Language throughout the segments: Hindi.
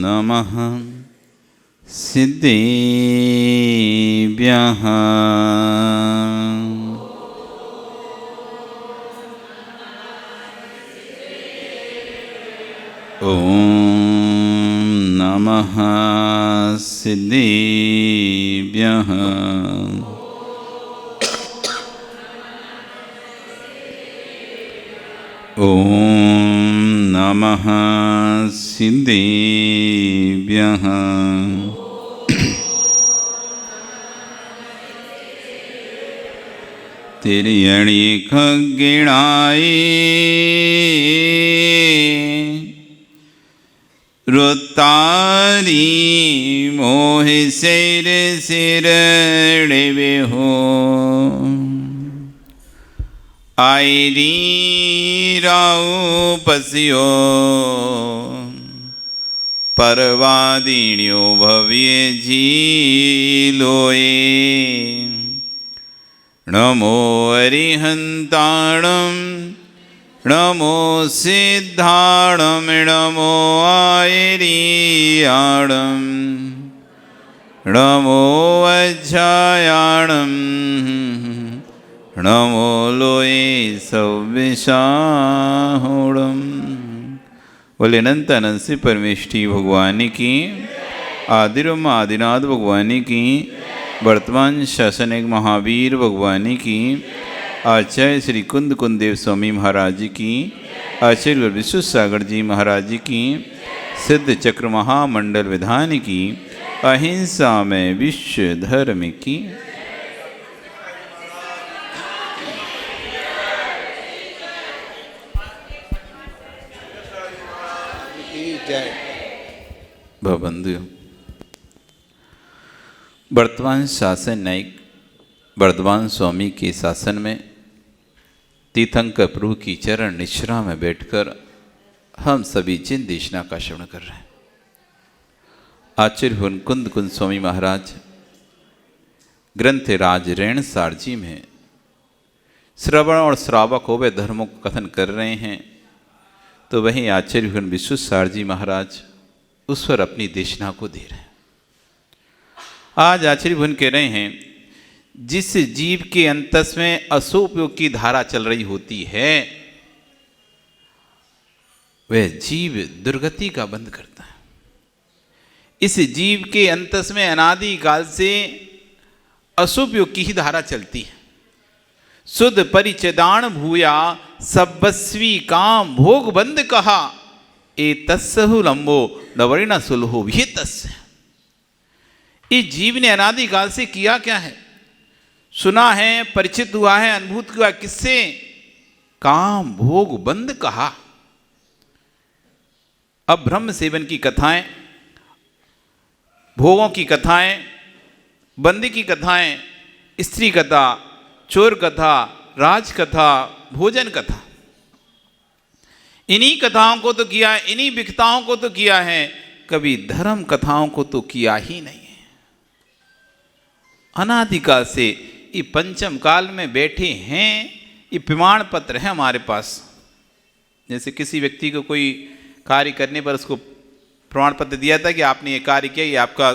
नमः सिद्धेभ्यः। ॐ नमः सिद्धेभ्यः। ॐ नमः सिद्धेभ्यः। तिर्यणि खग्गिणाय रुत्तारी मोहि सिर सिरड़िविहो आयरी राउ पस्यो परवादिन्यो भव्य जीलोए नमो अरिहंताणं नमो सिद्धाणं नमो आयरियाणं नमो अज्जायाणं नमो लोए सव्यसाहोणं। बोले अनंत अनंत से परमेष्टि भगवान की, आदिरम आदिनाथ भगवान की, वर्तमान शासन एक महावीर भगवान की, आचार्य श्री कुंद कुंदेव स्वामी महाराज की, आचार्य विश्व सागर जी महाराज की, सिद्ध चक्र महामंडल विधान की, अहिंसा में विश्व धर्म की। बंधु, वर्तमान शासन न्यायिक वर्धमान स्वामी के शासन में तीर्थंकर प्रभु की चरण निश्रा में बैठकर हम सभी जिन देशना का श्रवण कर रहे हैं। आचार्य कुंद कुंद स्वामी महाराज ग्रंथ राज रेणसार जी में श्रवण और श्रावक होवे धर्मों को कथन कर रहे हैं, तो वहीं आचार्य विश्वसार जी महाराज उस पर अपनी देशना को दे रहे हैं। आज आचार्य भुवन कह रहे हैं, जिस जीव के अंतस में असोपयोग की धारा चल रही होती है, वह जीव दुर्गति का बंध करता है। इस जीव के अंतस में अनादि काल से असोपयोग की ही धारा चलती है। सुध परिचदान भूया सबस्वी काम भोग बंद कहा, ए तस्सहु लंबो नवरिण सुलहो विहितस्य। इस जीव ने अनादि काल से किया क्या है, सुना है, परिचित हुआ है, अनुभूत हुआ किससे? काम भोग बंद कहा। अब ब्रह्म सेवन की कथाएं, भोगों की कथाएं, बंदी की कथाएं, स्त्री कथा, चोर कथा, राज कथा, भोजन कथा, इन्हीं कथाओं को तो किया है, इन्हीं विकताओं को तो किया है, कभी धर्म कथाओं को तो किया ही नहीं है। अनादिकाल से ये पंचम काल में बैठे हैं, ये प्रमाण पत्र है हमारे पास। जैसे किसी व्यक्ति को कोई कार्य करने पर उसको प्रमाण पत्र दिया था कि आपने ये कार्य किया, ये आपका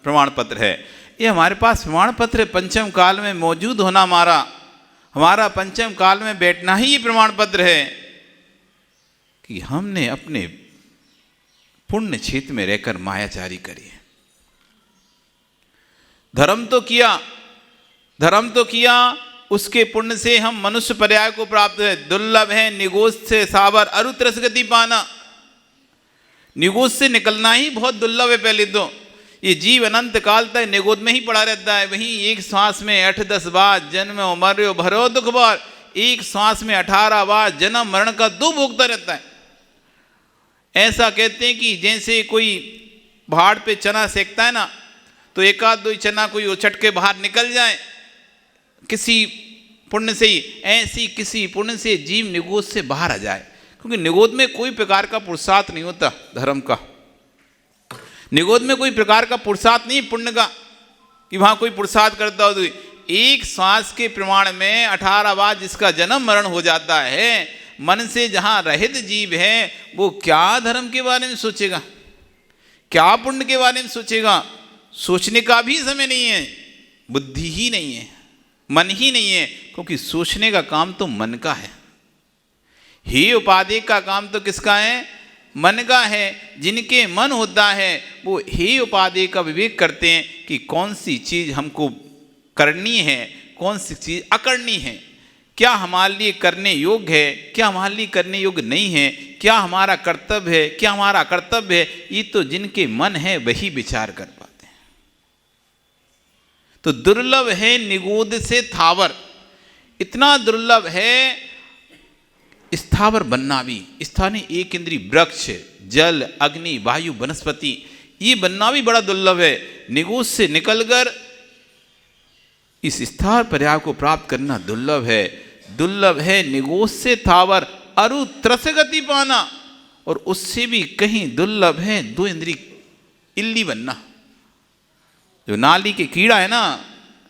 प्रमाण पत्र है। ये हमारे पास प्रमाण पत्र पंचम काल में मौजूद होना, हमारा पंचम काल में बैठना ही ये प्रमाण पत्र है कि हमने अपने पुण्य क्षेत्र में रहकर मायाचारी करी है। धर्म तो किया, उसके पुण्य से हम मनुष्य पर्याय को प्राप्त है। दुर्लभ है निगोष से सावर अरुत्रस गति पाना। निगोष से निकलना ही बहुत दुर्लभ है। पहले तो ये जीव अनंत काल तक निगोद में ही पड़ा रहता है। वहीं एक श्वास में 8-10 बार जन्म मर्यो भरो दुख बार, एक श्वास में 18 बार जन्म मरण का दुख भोगता रहता है। ऐसा कहते हैं कि जैसे कोई पहाड़ पे चना सेकता है ना, तो एक आध दो चना कोई उछट के बाहर निकल जाए किसी पुण्य से ही, ऐसी किसी पुण्य से जीव निगोद से बाहर आ जाए। क्योंकि निगोद में कोई प्रकार का पुरुषार्थ नहीं होता धर्म का। निगोद में कोई प्रकार का पुरुषार्थ नहीं पुण्य का कि वहां कोई पुरुषार्थ करता हो। तो एक श्वास के प्रमाण में 18 बार जिसका जन्म मरण हो जाता है, मन से जहां रहित जीव है वो क्या धर्म के बारे में सोचेगा, क्या पुण्य के बारे में सोचेगा? सोचने का भी समय नहीं है, बुद्धि ही नहीं है, मन ही नहीं है, क्योंकि सोचने का काम तो मन का है। हे उपाधि का काम तो किसका है? मन का है। जिनके मन होता है वो हे उपाधि का विवेक करते हैं कि कौन सी चीज़ हमको करनी है, कौन सी चीज़ अकरनी है, क्या हमारे लिए करने योग्य है, क्या हमारे लिए करने योग्य नहीं है, क्या हमारा कर्तव्य है, क्या हमारा कर्तव्य है। ये तो जिनके मन है वही विचार कर पाते हैं। तो दुर्लभ है निगूढ़ से थावर, इतना दुर्लभ है स्थावर बनना भी। स्थानीय एक इंद्रिय वृक्ष, जल, अग्नि, वायु, वनस्पति, ये बनना भी बड़ा दुर्लभ है। निगूढ़ से निकलकर इस स्थावर पर्याय को प्राप्त करना दुर्लभ है। दुर्लभ है निगूढ़ से थावर अरु त्रस गति पाना, और उससे भी कहीं दुर्लभ है दो इंद्रिय इल्ली बनना। जो नाली के कीड़ा है ना,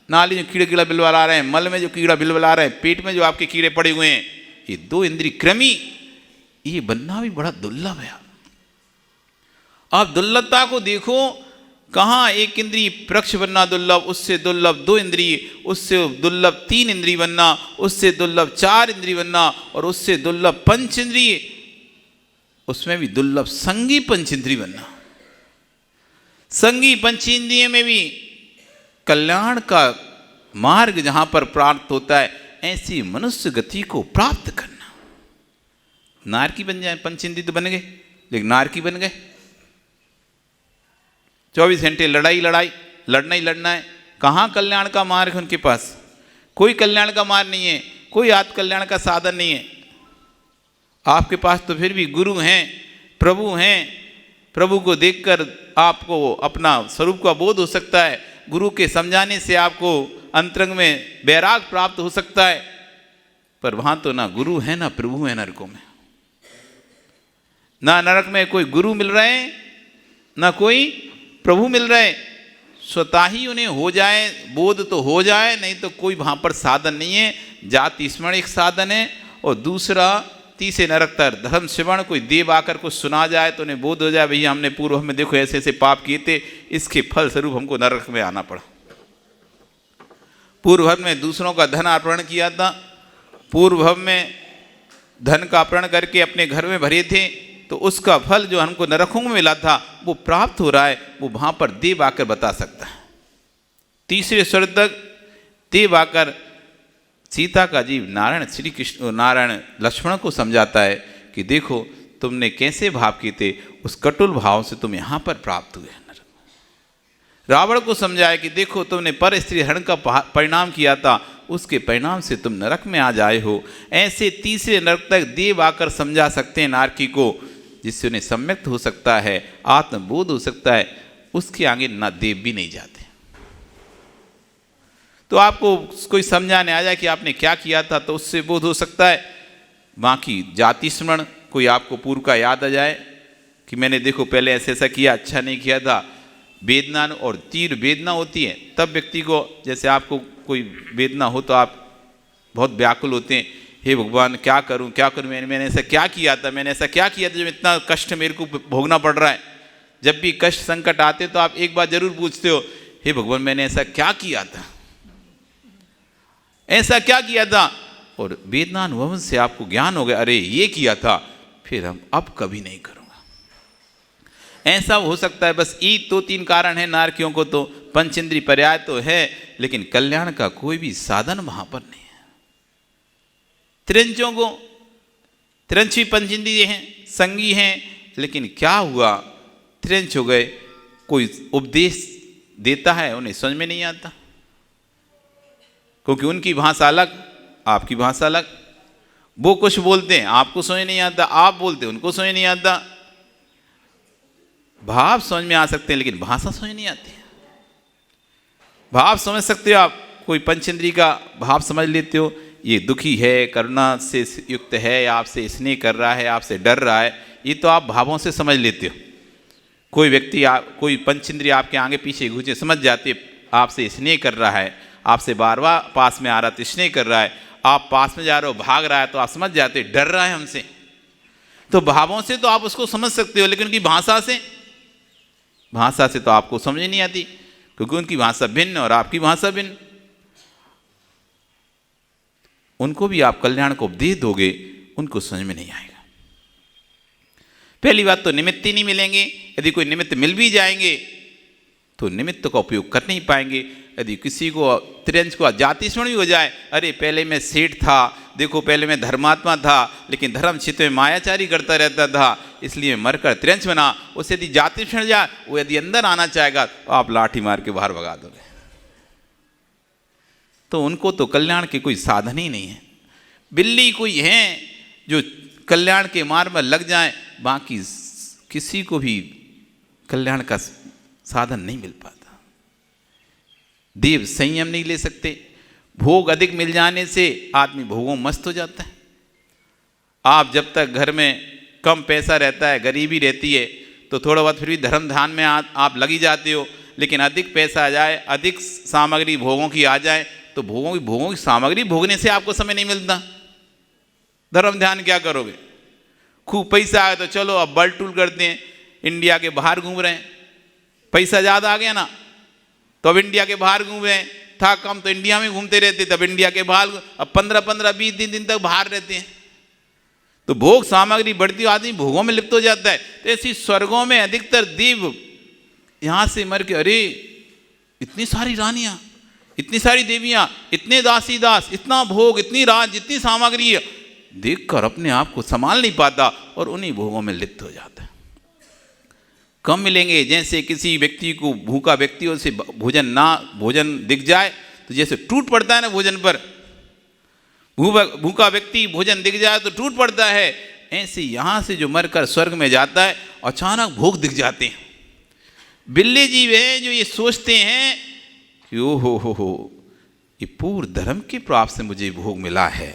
नाली में कीड़ा बिलबला रहे हैं, मल में जो कीड़ा बिलबला रहे हैं, पेट में जो आपके कीड़े पड़े हुए हैं, ये दो इंद्रिय कृमि, ये बनना भी बड़ा दुर्लभ है। आप दुर्लभता को देखो, कहाँ एक इंद्रिय वृक्ष बनना दुर्लभ, उससे दुर्लभ दो इंद्रिय, उससे दुर्लभ तीन इंद्रिय बनना, उससे दुर्लभ चार इंद्रिय बनना, और उससे दुर्लभ पंच इंद्रिय, उसमें भी दुर्लभ संगी पंच इंद्रिय बनना। संगी पंच इंद्रिय में भी कल्याण का मार्ग जहां पर प्राप्त होता है, ऐसी मनुष्य गति को प्राप्त करना। नारकी बन जाए, पंच इंद्रिय तो बन गए लेकिन नारकी बन गए। 24 घंटे लड़ाई लड़ना ही लड़ना है। कहाँ कल्याण का मार्ग उनके पास? कोई कल्याण का मार्ग नहीं है, कोई आत्म कल्याण का साधन नहीं है। आपके पास तो फिर भी गुरु हैं, प्रभु हैं। प्रभु को देखकर आपको अपना स्वरूप का बोध हो सकता है। गुरु के समझाने से आपको अंतरंग में वैराग प्राप्त हो सकता है। पर वहाँ तो ना गुरु है ना प्रभु है नरकों में। ना नरक में कोई गुरु मिल रहे हैं, ना कोई प्रभु मिल रहे। स्वतः ही उन्हें हो जाए बोध तो हो जाए, नहीं तो कोई वहाँ पर साधन नहीं है। जाति स्मरण एक साधन है, और दूसरा तीसरे नरक तर धर्म श्रवण। कोई देव आकर कुछ सुना जाए तो उन्हें बोध हो जाए, भैया हमने पूर्व में देखो ऐसे ऐसे पाप किए थे, इसके फल स्वरूप हमको नरक में आना पड़ा। पूर्व में दूसरों का धन अपहरण किया था, पूर्व में धन का अपहरण करके अपने घर में भरे थे, तो उसका फल जो हमको नरकों में मिला था वो प्राप्त हो रहा है। वो वहाँ पर देव आकर बता सकता है। तीसरे स्वर तक देव आकर सीता का जीव नारायण श्री कृष्ण नारायण लक्ष्मण को समझाता है कि देखो तुमने कैसे भाव किए थे, उस कटुल भाव से तुम यहाँ पर प्राप्त हुए। रावण को समझाया कि देखो तुमने पर स्त्री हरण का परिणाम किया था, उसके परिणाम से तुम नरक में आ जाए हो। ऐसे तीसरे नरक तक देव आकर समझा सकते हैं नारकी को, जिससे उन्हें सम्यक्त हो सकता है, आत्मबोध हो सकता है। उसके आगे ना देव भी नहीं जाते। तो आपको कोई समझाने आ जाए कि आपने क्या किया था तो उससे बोध हो सकता है। बाकी जाति स्मरण, कोई आपको पूर्व का याद आ जाए कि मैंने देखो पहले ऐसे ऐसा किया, अच्छा नहीं किया था। वेदना और तीव्र वेदना होती है तब व्यक्ति को, जैसे आपको कोई वेदना हो तो आप बहुत व्याकुल होते हैं, हे भगवान क्या करूं क्या करूं, मैंने ऐसा क्या किया था, मैंने ऐसा क्या किया था जब इतना कष्ट मेरे को भोगना पड़ रहा है। जब भी कष्ट संकट आते तो आप एक बार जरूर पूछते हो, हे भगवान मैंने ऐसा क्या किया था, ऐसा क्या किया था। और वेदनानुभव से आपको ज्ञान हो गया, अरे ये किया था, फिर हम अब कभी नहीं करूंगा। ऐसा हो सकता है। बस ये दो तीन कारण है नारकियों को, तो पंचेंद्रिय पर्याय तो है लेकिन कल्याण का कोई भी साधन वहां पर नहीं है। त्रिंचों को त्रिंच भी पंचेंद्रिय हैं, संगी हैं, लेकिन क्या हुआ, त्रिंच हो गए। कोई उपदेश देता है उन्हें समझ में नहीं आता, क्योंकि उनकी भाषा अलग, आपकी भाषा अलग। वो कुछ बोलते हैं आपको समझ नहीं आता, आप बोलते हैं उनको समझ नहीं आता। भाव समझ में आ सकते हैं लेकिन भाषा समझ नहीं आती है। भाव समझ सकते हो आप, कोई पंचेंद्रिय का भाव समझ लेते हो, ये दुखी है, करुणा से युक्त है, आपसे स्नेह कर रहा है, आपसे डर रहा है, ये तो आप भावों से समझ लेते हो। कोई व्यक्ति कोई पंचेंद्रिय आपके आगे पीछे घूचे समझ जाते, आपसे स्नेह कर रहा है, आपसे बार बार पास में आ रहा तो स्नेह कर रहा है, आप पास में जा रहे हो भाग रहा है तो आप समझ जाते डर रहा है हमसे। तो भावों से तो आप उसको समझ सकते हो, लेकिन उनकी भाषा से भाषा से तो आपको समझ नहीं आती, क्योंकि उनकी भाषा भिन्न और आपकी भाषा भिन्न। उनको भी आप कल्याण को उपदेश दोगे, उनको समझ में नहीं आएगा। पहली बात तो निमित्त ही नहीं मिलेंगे। यदि कोई निमित्त मिल भी जाएंगे तो निमित्त का उपयोग कर नहीं पाएंगे। यदि किसी को त्रियंश को जाति सुनी हो जाए, अरे पहले मैं सेठ था, देखो पहले मैं धर्मात्मा था, लेकिन धर्म क्षेत्र में मायाचारी करता रहता था, इसलिए मरकर त्रियंश बना। उसे यदि जाति सुन जाए, वो यदि अंदर आना चाहेगा तो आप लाठी मार के बाहर भगा दोगे। तो उनको तो कल्याण के कोई साधन ही नहीं है। बिल्ली कोई है जो कल्याण के मार्ग में लग जाए, बाकी किसी को भी कल्याण का साधन नहीं मिल पाता। देव संयम नहीं ले सकते। भोग अधिक मिल जाने से आदमी भोगों में मस्त हो जाता है। आप जब तक घर में कम पैसा रहता है, गरीबी रहती है, तो थोड़ा बहुत फिर भी धर्म ध्यान में आप लगी जाते हो। लेकिन अधिक पैसा आ जाए, अधिक सामग्री भोगों की आ जाए, तो भोगों की सामग्री भोगने से आपको समय नहीं मिलता। धर्म ध्यान क्या करोगे? खूब पैसा आया तो चलो अब बल टूल करते हैं, इंडिया के बाहर घूम रहे हैं। पैसा ज़्यादा आ गया ना, तो अब इंडिया के बाहर घूम रहे हैं। था कम तो इंडिया में घूमते रहते, तब इंडिया के बाहर अब 15-15, 20 दिन तक बाहर रहते हैं। तो भोग सामग्री बढ़ती, आदमी भोगों में लिप्त हो जाता है। तो ऐसी स्वर्गों में अधिकतर देव यहाँ से मर के, अरे इतनी सारी रानियाँ, इतनी सारी देवियाँ, इतने दासी दास, इतना भोग, इतनी राज, इतनी सामग्री, देखकर अपने आप को संभाल नहीं पाता और उन्हीं भोगों में लिप्त हो जाता है। कम मिलेंगे। जैसे किसी व्यक्ति को, भूखा व्यक्तियों से भोजन दिख जाए तो जैसे टूट पड़ता है ना भोजन पर, भूखा व्यक्ति भोजन दिख जाए तो टूट पड़ता है, ऐसे यहाँ से जो मरकर स्वर्ग में जाता है अचानक भोग दिख जाते हैं। बिल्ली जीव है जो ये सोचते हैं कि ओ हो ये पूर्ण धर्म के प्राप्त से मुझे भोग मिला है,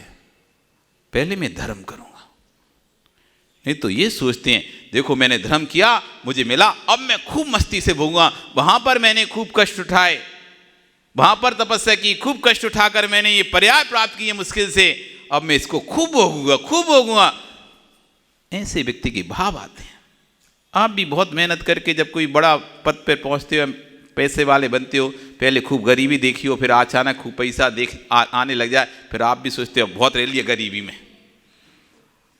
पहले मैं धर्म करूंगा। नहीं तो ये सोचते हैं देखो मैंने धर्म किया, मुझे मिला, अब मैं खूब मस्ती से भोगूंगा। वहां पर मैंने खूब कष्ट उठाए, वहां पर तपस्या की, खूब कष्ट उठाकर मैंने ये पर्याय प्राप्त किए मुश्किल से, अब मैं इसको खूब भोगूंगा, खूब भोगूंगा। ऐसे व्यक्ति के भाव आते हैं। आप भी बहुत मेहनत करके जब कोई बड़ा पद पर पहुंचते हो, पैसे वाले बनते हो, पहले खूब गरीबी देखी हो, फिर अचानक खूब पैसा आने लग जाए, फिर आप भी सोचते हो बहुत रह लिया गरीबी में,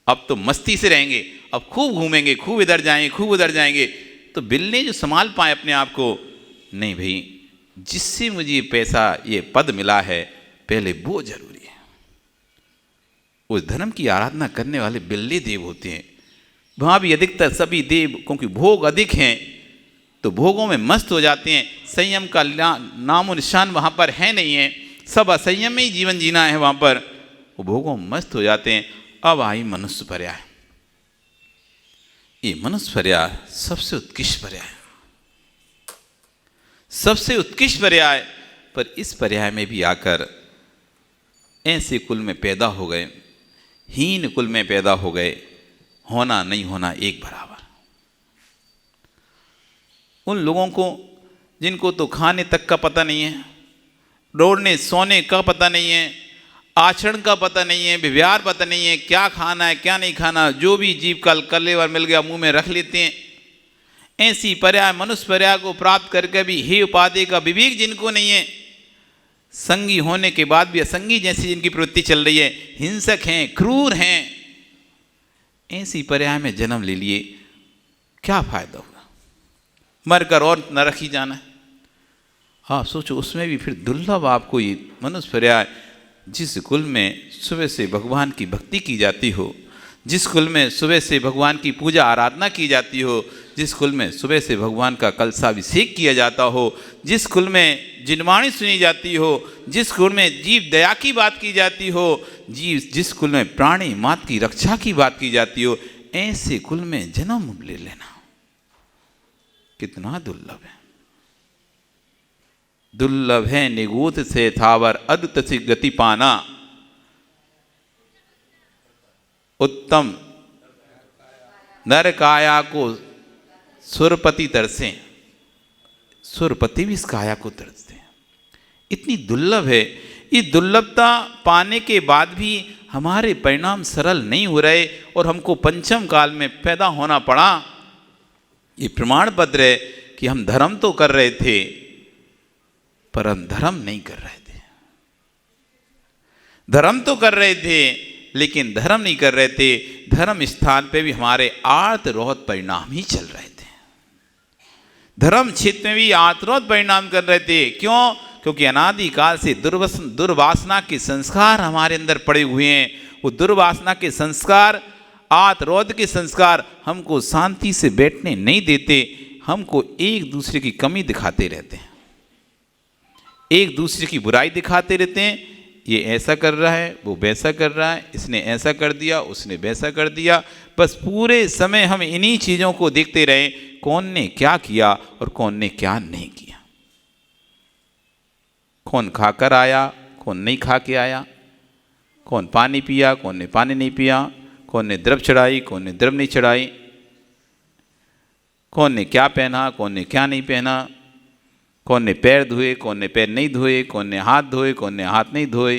अब तो मस्ती से रहेंगे, अब खूब घूमेंगे, खूब इधर जाएंगे, खूब उधर जाएंगे। तो बिल्ली जो संभाल पाए अपने आप को, नहीं भाई जिससे मुझे ये पैसा, ये पद मिला है, पहले वो जरूरी है। उस धर्म की आराधना करने वाले बिल्ली देव होते हैं। वहाँ भी अधिकतर सभी देव, क्योंकि भोग अधिक हैं तो भोगों में मस्त हो जाते हैं। संयम का नामो निशान वहाँ पर है नहीं है, सब असंयम में ही जीवन जीना है वहाँ पर, वो भोगों में मस्त हो जाते हैं। अब आई मनुष्य पर्याय। ये मनुष्य पर्याय सबसे उत्कृष्ट पर्याय, सबसे उत्कृष्ट पर्याय। पर इस पर्याय में भी आकर ऐसे कुल में पैदा हो गए, हीन कुल में पैदा हो गए, होना नहीं होना एक बराबर। उन लोगों को जिनको तो खाने तक का पता नहीं है, दौड़ने सोने का पता नहीं है, आचरण का पता नहीं है, व्यवहार पता नहीं है, क्या खाना है क्या नहीं खाना, जो भी जीव का कलेवर मिल गया मुंह में रख लेते हैं। ऐसी पर्याय, मनुष्य पर्याय को प्राप्त करके भी हे उपाधि का विवेक जिनको नहीं है, संगी होने के बाद भी असंगी जैसी जिनकी प्रवृत्ति चल रही है, हिंसक हैं, क्रूर हैं, ऐसी पर्याय में जन्म ले लिए, क्या फायदा होगा? मरकर और नरक ही जाना है। हाँ सोचो, उसमें भी फिर दुर्लभ आपको ये मनुष्य पर्याय, जिस कुल में सुबह से भगवान की भक्ति की जाती हो, जिस कुल में सुबह से भगवान की पूजा आराधना की जाती हो, जिस कुल में सुबह से भगवान का कलशाभिषेक किया जाता हो, जिस कुल में जिनवाणी सुनी जाती हो, जिस कुल में जीव दया की बात की जाती हो, जिस कुल में प्राणी मात की रक्षा की बात की जाती हो, ऐसे कुल में जन्म ले लेना कितना दुर्लभ है। दुर्लभ है निगूत से थावर अद्भुत सी गति पाना, उत्तम नर काया को सुरपति तरसे, सुरपति भी इस काया को तरसते हैं। इतनी दुर्लभ है। ये दुर्लभता पाने के बाद भी हमारे परिणाम सरल नहीं हो रहे और हमको पंचम काल में पैदा होना पड़ा। ये प्रमाण पत्र है कि हम धर्म तो कर रहे थे पर हम धर्म नहीं कर रहे थे। धर्म तो कर रहे थे लेकिन धर्म नहीं कर रहे थे। धर्म स्थान पे भी हमारे आर्तरोध परिणाम ही चल रहे थे। धर्म क्षेत्र में भी आर्तरोध परिणाम कर रहे थे। क्यों? क्योंकि अनादिकाल से दुर्वासना के संस्कार हमारे अंदर पड़े हुए हैं। वो दुर्वासना के संस्कार, आत्रोध के संस्कार हमको शांति से बैठने नहीं देते। हमको एक दूसरे की कमी दिखाते रहते हैं, एक दूसरे की बुराई दिखाते रहते हैं। ये ऐसा कर रहा है, वो वैसा कर रहा है, इसने ऐसा कर दिया, उसने वैसा कर दिया। बस पूरे समय हम इन्हीं चीज़ों को देखते रहे, कौन ने क्या किया और कौन ने क्या नहीं किया। कौन खाकर आया, कौन नहीं खा के आया, कौन पानी पिया, कौन ने पानी नहीं पिया, कौन ने द्रव चढ़ाई, कौन ने द्रव नहीं चढ़ाई, कौन ने क्या पहना, कौन ने क्या नहीं पहना, कौन ने पैर धोए, कौन ने पैर नहीं धोए, कौन ने हाथ धोए, कौन ने हाथ नहीं धोए,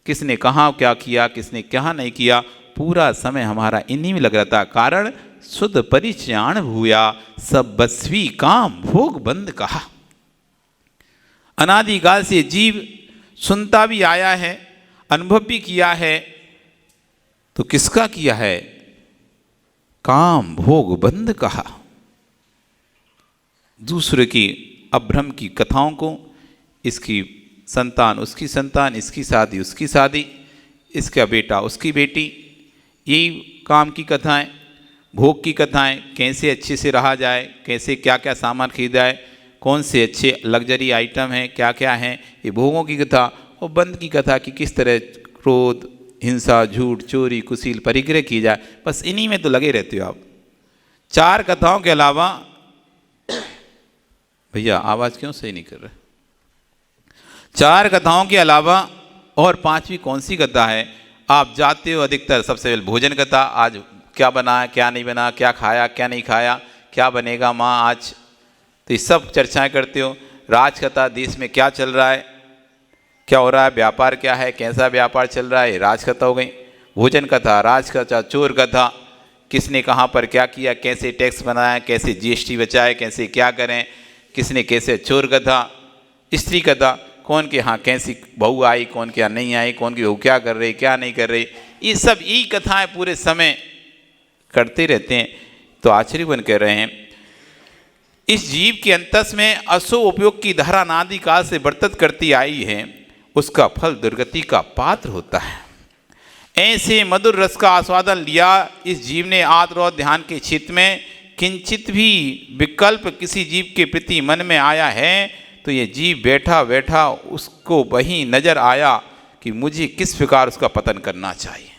किसने कहाँ क्या किया, किसने क्या नहीं किया। पूरा समय हमारा इन्हीं में लग रहा था। कारण शुद्ध परिचयाण भूया सब बस्वी काम भोग बंद कहा। अनादिकाल से जीव सुनता भी आया है, अनुभव भी किया है, तो किसका किया है? काम भोग बंद कहा। दूसरे की अभ्रम की कथाओं को, इसकी संतान उसकी संतान, इसकी शादी उसकी शादी, इसका बेटा उसकी बेटी, यही काम की कथाएं, भोग की कथाएं। कैसे अच्छे से रहा जाए, कैसे क्या क्या सामान खरीदा है, कौन से अच्छे लग्जरी आइटम हैं, क्या क्या हैं, ये भोगों की कथा। और बंद की कथा कि किस तरह क्रोध, हिंसा, झूठ, चोरी, कुशील, परिग्रह की जाए। बस इन्हीं में तो लगे रहते हो आप। चार कथाओं के अलावा, भैया आवाज़ क्यों सही नहीं कर रहे? चार कथाओं के अलावा और पांचवी कौन सी कथा है? आप जाते हो अधिकतर सबसे पहले भोजन कथा, आज क्या बना है, क्या नहीं बना, क्या खाया, क्या नहीं खाया, क्या बनेगा माँ आज, तो ये सब चर्चाएं करते हो। राज कथा, देश में क्या चल रहा है, क्या हो रहा है, व्यापार क्या है, कैसा व्यापार चल रहा है, राज कथा हो गई। भोजन कथा, राज कथा, चोर कथा, किसने कहाँ पर क्या किया, कैसे टैक्स बनाया, कैसे जीएसटी बचाए, कैसे क्या करें, किसने कैसे। चोर कथा। स्त्री कथा, कौन के यहाँ कैसी बहू आई, कौन के यहाँ नहीं आई, कौन की बहू क्या कर रही, क्या नहीं कर रही। ये सब यही कथाएं पूरे समय करते रहते हैं। तो आचार्यगण कह रहे हैं, इस जीव के अंतस में असो उपयोग की धारा अनादिकाल से वर्तित करती आई है, उसका फल दुर्गति का पात्र होता है। ऐसे मधुर रस का आस्वादन लिया इस जीव ने आत्मरोध ध्यान के क्षेत्र में किंचित भी विकल्प किसी जीव के प्रति मन में आया है तो ये जीव बैठा बैठा उसको वही नजर आया कि मुझे किस प्रकार उसका पतन करना चाहिए।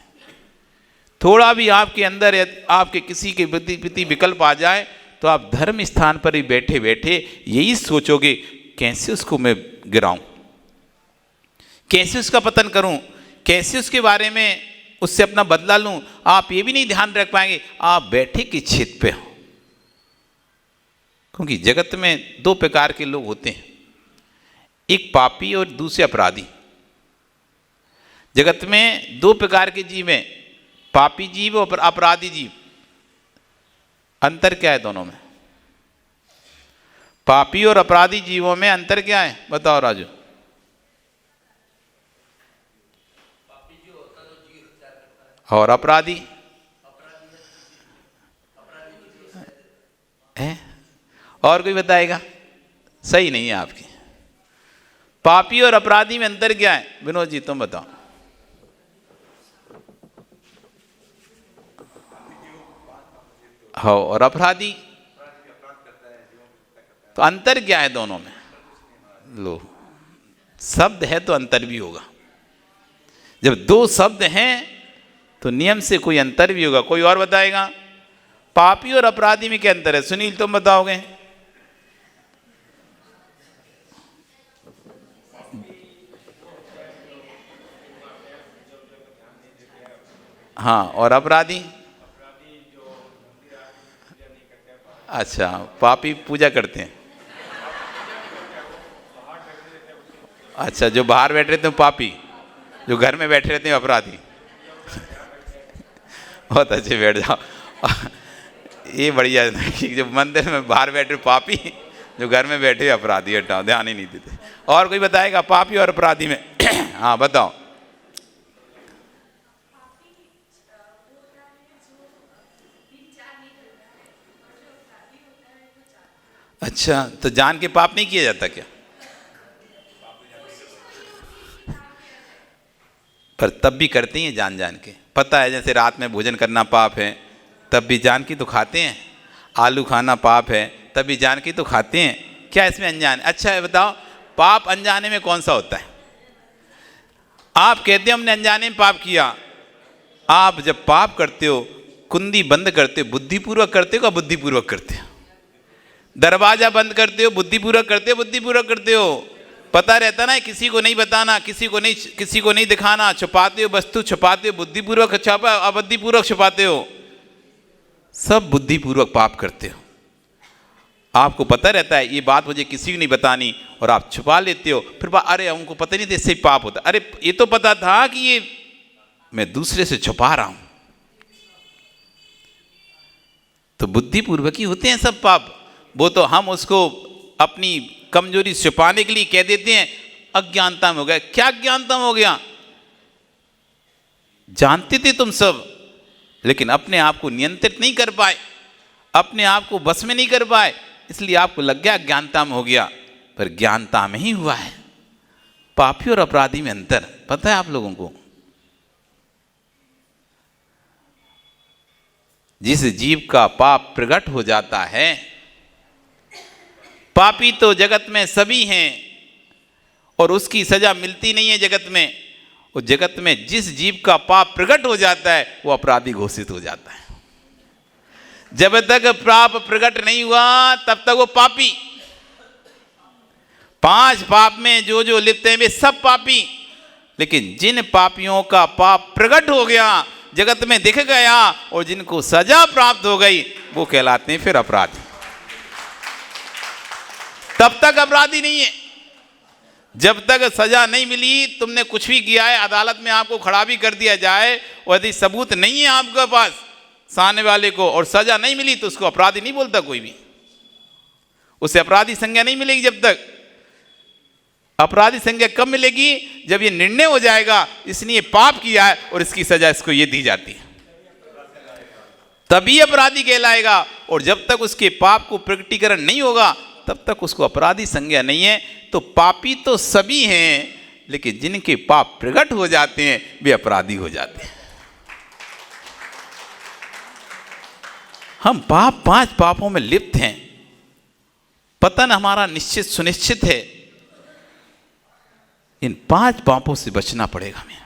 थोड़ा भी आपके अंदर आपके किसी के प्रति विकल्प आ जाए तो आप धर्म स्थान पर ही बैठे बैठे यही सोचोगे, कैसे उसको मैं गिराऊं, कैसे उसका पतन करूं, कैसे उसके बारे में उससे अपना बदला लूं। आप ये भी नहीं ध्यान रख पाएंगे, आप बैठे किस क्षेत्र पे हो। क्योंकि जगत में दो प्रकार के लोग होते हैं, एक पापी और दूसरे अपराधी। जगत में दो प्रकार के जीव हैं, पापी जीव और अपराधी जीव। अंतर क्या है दोनों में? पापी और अपराधी जीवों में अंतर क्या है, बताओ राजू। और अपराधी है? और कोई बताएगा? सही नहीं है आपकी। पापी और अपराधी में अंतर क्या है? विनोद जी तुम बताओ। हाँ, और अपराधी तो अंतर क्या है दोनों में? लो, शब्द है तो अंतर भी होगा। जब दो शब्द हैं तो नियम से कोई अंतर भी होगा। कोई और बताएगा? पापी और अपराधी में क्या अंतर है? सुनील तुम बताओगे। हाँ, और अपराधी? अच्छा, पापी पूजा करते हैं। अच्छा, जो बाहर बैठ रहे थे पापी, जो घर में बैठे रहते हैं अपराधी। बहुत अच्छे, बैठ जाओ। ये बढ़िया है कि जो मंदिर में बाहर बैठे पापी, जो घर में बैठे अपराधी, हटाओ, ध्यान ही नहीं देते। और कोई बताएगा पापी और अपराधी में? हाँ बताओ। अच्छा, तो जान के पाप नहीं किया जाता क्या? पर तब भी करते हैं जान जान के। पता है जैसे रात में भोजन करना पाप है, तब भी जान के तो खाते हैं। आलू खाना पाप है, तब भी जान के तो खाते हैं। क्या इसमें अनजान? अच्छा है, बताओ पाप अनजाने में कौन सा होता है? आप कहते हो हमने अनजाने में पाप किया। आप जब पाप करते हो, कुंडी बंद करते हो, बुद्धिपूर्वक करते हो या बुद्धिपूर्वक करते हो? दरवाजा बंद करते हो, बुद्धिपूर्वक करते हो, बुद्धिपूर्वक करते हो? पता रहता ना, किसी को नहीं बताना, किसी को नहीं दिखाना, छुपाते हो, वस्तु छुपाते हो, बुद्धिपूर्वक छुपा, अबुद्धिपूर्वक छुपाते हो, सब बुद्धिपूर्वक पाप करते हो। आपको पता रहता है ये बात मुझे किसी को नहीं बतानी, और आप छुपा लेते हो। फिर अरे हमको पता नहीं था, इससे पाप होता। अरे ये तो पता था कि ये मैं दूसरे से छुपा रहा हूं। तो बुद्धिपूर्वक ही होते हैं सब पाप। वो तो हम उसको अपनी कमजोरी छुपाने के लिए कह देते हैं अज्ञानता में हो गया। क्या अज्ञानता में हो गया? जानते थे तुम सब, लेकिन अपने आप को नियंत्रित नहीं कर पाए, अपने आप को बस में नहीं कर पाए, इसलिए आपको लग गया अज्ञानता में हो गया। पर ज्ञानता में ही हुआ है। पापी और अपराधी में अंतर पता है आप लोगों को? जिस जीव का पाप प्रकट हो जाता है, पापी तो जगत में सभी हैं और उसकी सजा मिलती नहीं है जगत में। और जगत में जिस जीव का पाप प्रकट हो जाता है वो अपराधी घोषित हो जाता है। जब तक पाप प्रकट नहीं हुआ तब तक वो पापी। 5 पाप में जो जो लिप्त हैं वे सब पापी। लेकिन जिन पापियों का पाप प्रकट हो गया, जगत में दिख गया, और जिनको सजा प्राप्त हो गई, वो कहलाते हैं फिर अपराधी। तब तक अपराधी नहीं है। जब तक सजा नहीं मिली, तुमने कुछ भी किया है, अदालत में आपको खड़ा भी कर दिया जाए, और यदि सबूत नहीं है आपके पास सामने वाले को, और सजा नहीं मिली, तो उसको अपराधी नहीं बोलता कोई भी। उसे अपराधी संज्ञा नहीं मिलेगी। जब तक अपराधी संज्ञा कब मिलेगी? जब ये निर्णय हो जाएगा इसने पाप किया है और इसकी सजा इसको ये दी जाती है, तभी अपराधी कहलाएगा। और जब तक उसके पाप को प्रकटीकरण नहीं होगा तब तक उसको अपराधी संज्ञा नहीं है। तो पापी तो सभी हैं, लेकिन जिनके पाप प्रकट हो जाते हैं वे अपराधी हो जाते हैं। हम 5 पापों में लिप्त हैं। पतन हमारा निश्चित सुनिश्चित है। इन 5 पापों से बचना पड़ेगा हमें।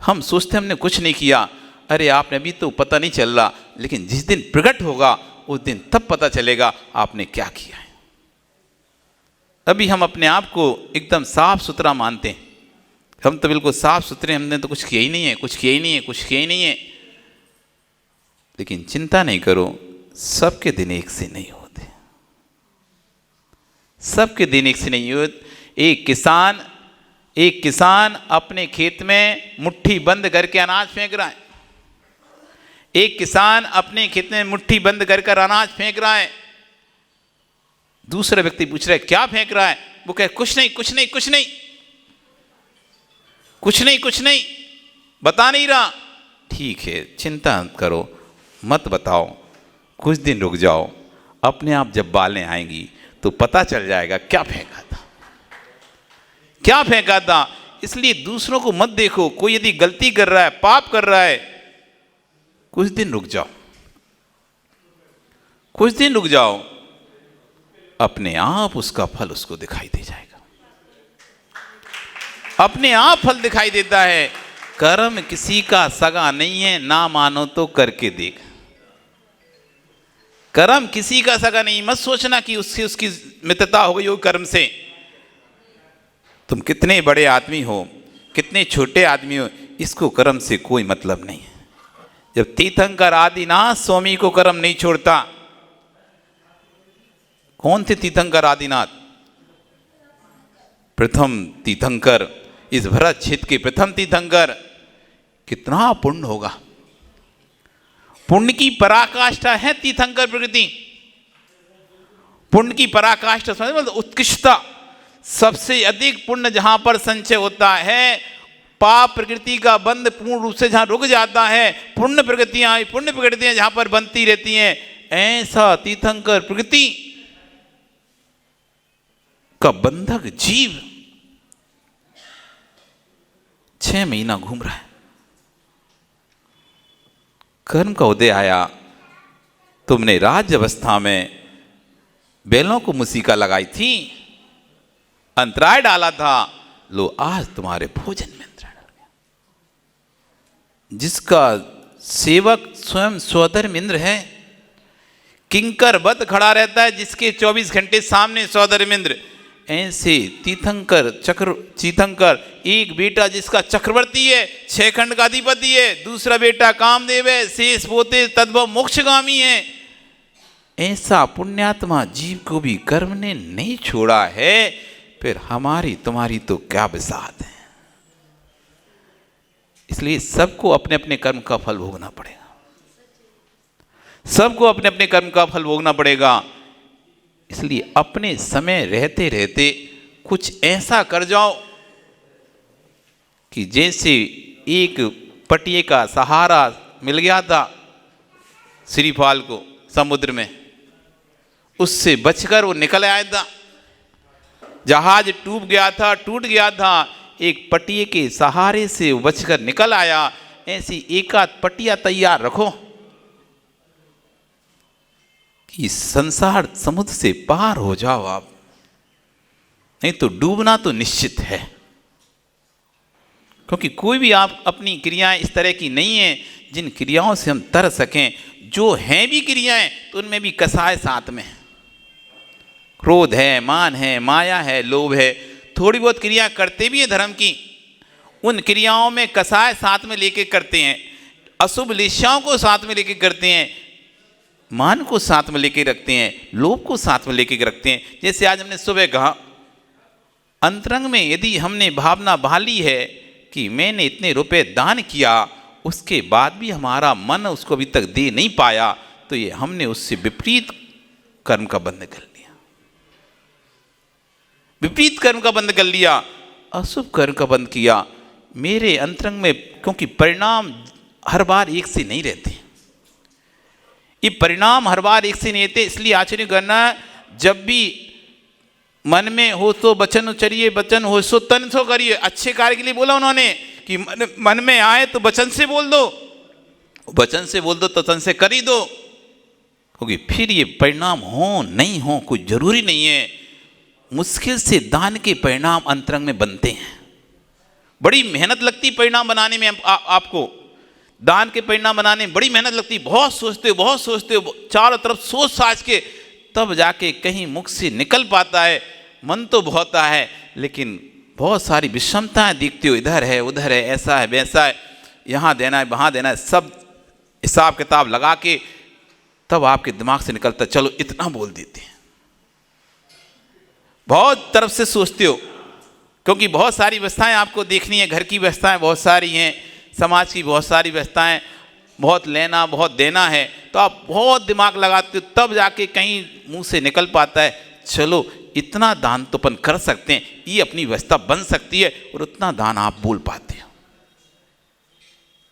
हम सोचते हमने कुछ नहीं किया, अरे आपने अभी तो पता नहीं चल रहा, लेकिन जिस दिन प्रकट होगा उस दिन तब पता चलेगा आपने क्या किया है। अभी हम अपने आप को एकदम साफ सुथरा मानते हैं। हम तो बिल्कुल साफ सुथरे, हमने तो कुछ किया ही नहीं है, कुछ किया ही नहीं है, कुछ किया ही नहीं है। लेकिन चिंता नहीं करो, सबके दिन एक से नहीं होते। सबके दिन एक से नहीं होते। एक किसान अपने खेत में मुट्ठी बंद करके अनाज फेंक रहा है। एक किसान अपने खेत में मुट्ठी बंद कर अनाज फेंक रहा है। दूसरा व्यक्ति पूछ रहा है क्या फेंक रहा है? वो कहे कुछ नहीं, कुछ नहीं, कुछ नहीं, कुछ नहीं, कुछ नहीं, बता नहीं रहा। ठीक है, चिंता मत करो, मत बताओ, कुछ दिन रुक जाओ, अपने आप जब बालें आएंगी तो पता चल जाएगा क्या फेंका था, क्या फेंका था। इसलिए दूसरों को मत देखो। कोई यदि गलती कर रहा है, पाप कर रहा है, कुछ दिन रुक जाओ, कुछ दिन रुक जाओ, अपने आप उसका फल उसको दिखाई दे जाएगा। अपने आप फल दिखाई देता है। कर्म किसी का सगा नहीं है, ना मानो तो करके देख। कर्म किसी का सगा नहीं। मत सोचना कि उससे उसकी मित्रता हो गई हो कर्म से। तुम कितने बड़े आदमी हो, कितने छोटे आदमी हो, इसको कर्म से कोई मतलब नहीं है। जब तीर्थंकर आदिनाथ स्वामी को कर्म नहीं छोड़ता। कौन थे तीर्थंकर आदिनाथ? प्रथम तीर्थंकर, इस भरत क्षेत्र के प्रथम तीर्थंकर। कितना पुण्य होगा, पुण्य की पराकाष्ठा है तीर्थंकर प्रकृति। पुण्य की पराकाष्ठा समझ, मतलब उत्कृष्टता, सबसे अधिक पुण्य जहां पर संचय होता है, पाप प्रकृति का बंध पूर्ण रूप से जहां रुक जाता है, पुण्य प्रकृतियां जहां पर बनती रहती हैं, ऐसा तीर्थंकर प्रकृति का बंधक जीव 6 महीना घूम रहा है। कर्म का उदय आया, तुमने राज्य अवस्था में बैलों को मुसीका लगाई थी, अंतराय डाला था, लो आज तुम्हारे भोजन में अंतराय डाल गया। जिसका सेवक स्वयं स्वधर्म इंद्र है, किंकर बद खड़ा रहता है जिसके 24 घंटे सामने स्वधर्म इंद्र, ऐसे तीर्थंकर एक बेटा जिसका चक्रवर्ती है, 6 खंड का अधिपति है, दूसरा बेटा कामदेव है, शेष पोते तद्भव मोक्षगामी है, ऐसा पुण्यात्मा जीव को भी कर्म ने नहीं छोड़ा है, फिर हमारी तुम्हारी तो क्या बिसात है। इसलिए सबको अपने अपने कर्म का फल भोगना पड़ेगा, सबको अपने अपने कर्म का फल भोगना पड़ेगा। इसलिए अपने समय रहते रहते कुछ ऐसा कर जाओ कि जैसे एक पटिये का सहारा मिल गया था श्रीपाल को समुद्र में, उससे बचकर वो निकल आया था। जहाज टूट गया था, एक पटिये के सहारे से बचकर निकल आया। ऐसी एक आध पटिया तैयार रखो कि संसार समुद्र से पार हो जाओ आप, नहीं तो डूबना तो निश्चित है। क्योंकि कोई भी आप अपनी क्रियाएं इस तरह की नहीं है जिन क्रियाओं से हम तर सकें। जो हैं भी क्रियाएं तो उनमें भी कसाय साथ में है, क्रोध है, मान है, माया है, लोभ है। थोड़ी बहुत क्रिया करते भी हैं धर्म की, उन क्रियाओं में कसाय साथ में लेके करते हैं, अशुभ लिस्याओं को साथ में लेके करते हैं, मान को साथ में लेके रखते हैं, लोभ को साथ में लेके रखते हैं। जैसे आज हमने सुबह कहा, अंतरंग में यदि हमने भावना भाली है कि मैंने इतने रुपए दान किया, उसके बाद भी हमारा मन उसको अभी तक दे नहीं पाया, तो ये हमने उससे विपरीत कर्म का बंध कर लिया, विपरीत कर्म का बंध कर लिया, अशुभ कर्म का बंध किया। मेरे अंतरंग में, क्योंकि परिणाम हर बार एक से नहीं रहते, ये परिणाम हर बार एक से नहीं रहते। इसलिए आचरण करना, जब भी मन में हो तो वचन उचरिए, वचन हो सो तन सो करिए। अच्छे कार्य के लिए बोला उन्होंने कि मन में आए तो वचन से बोल दो, वचन से बोल दो तो तन से कर ही दो, क्योंकि फिर ये परिणाम हो नहीं हो कोई जरूरी नहीं है। मुश्किल से दान के परिणाम अंतरंग में बनते हैं, बड़ी मेहनत लगती परिणाम बनाने में। आपको दान के परिणाम बनाने में बड़ी मेहनत लगती, बहुत सोचते हो, चारों तरफ सोच साच के तब जाके कहीं मुख से निकल पाता है। मन तो बहुत है, लेकिन बहुत सारी विषमताएं दिखती हो, इधर है उधर है, ऐसा है वैसा है, यहाँ देना है वहाँ देना है, सब हिसाब किताब लगा के तब आपके दिमाग से निकलता चलो इतना बोल देते हैं। बहुत तरफ से सोचते हो, क्योंकि बहुत सारी व्यवस्थाएं आपको देखनी है, घर की व्यवस्थाएं बहुत सारी हैं, समाज की बहुत सारी व्यवस्थाएं, बहुत लेना बहुत देना है, तो आप बहुत दिमाग लगाते हो, तब जाके कहीं मुंह से निकल पाता है चलो इतना दान तो अपन कर सकते हैं, ये अपनी व्यवस्था बन सकती है, और उतना दान आप बोल पाते हो।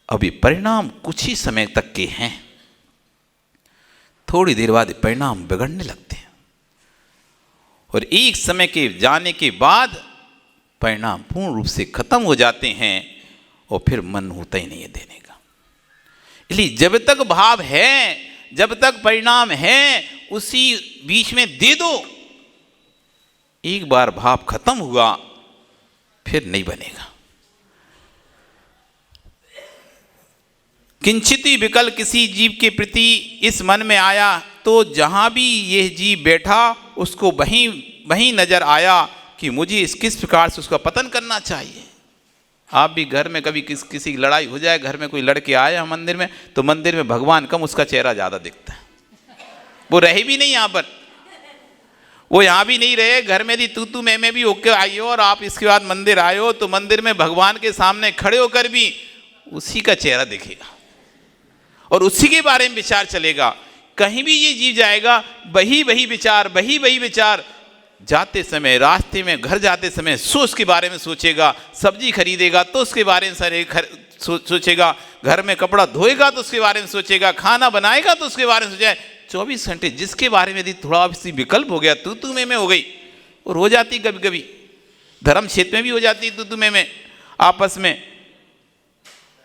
अभी परिणाम कुछ ही समय तक के हैं, थोड़ी देर बाद परिणाम बिगड़ने लगते हैं, और एक समय के जाने के बाद परिणाम पूर्ण रूप से खत्म हो जाते हैं, और फिर मन होता ही नहीं है देने का। इसलिए जब तक भाव है, जब तक परिणाम है, उसी बीच में दे दो। एक बार भाव खत्म हुआ फिर नहीं बनेगा। किंचित ही विकल किसी जीव के प्रति इस मन में आया, तो जहां भी यह जीव बैठा उसको वहीं नजर आया कि मुझे किस प्रकार से उसका पतन करना चाहिए। आप भी घर में कभी किसी की लड़ाई हो जाए, घर में कोई लड़के आया मंदिर में, तो मंदिर में भगवान कम उसका चेहरा ज़्यादा दिखता है, वो रहे भी नहीं यहाँ पर, वो यहाँ भी नहीं रहे, घर में भी तू मैं भी होके आई हो, और आप इसके बाद मंदिर आए हो, तो मंदिर में भगवान के सामने खड़े होकर भी उसी का चेहरा दिखेगा। और उसी के बारे में विचार चलेगा। कहीं भी ये जीव जाएगा वही वही विचार, वही वही विचार। जाते समय, रास्ते में घर जाते समय सोच के बारे में सोचेगा, सब्जी खरीदेगा तो उसके बारे में सोचेगा, घर में कपड़ा धोएगा तो उसके बारे में सोचेगा, खाना बनाएगा तो उसके बारे में सोचेगा। 24 घंटे जिसके बारे में यदि थोड़ा सी विकल्प हो गया, तू में हो गई, और हो जाती कभी कभी धर्म क्षेत्र में भी हो जाती तू में आपस में।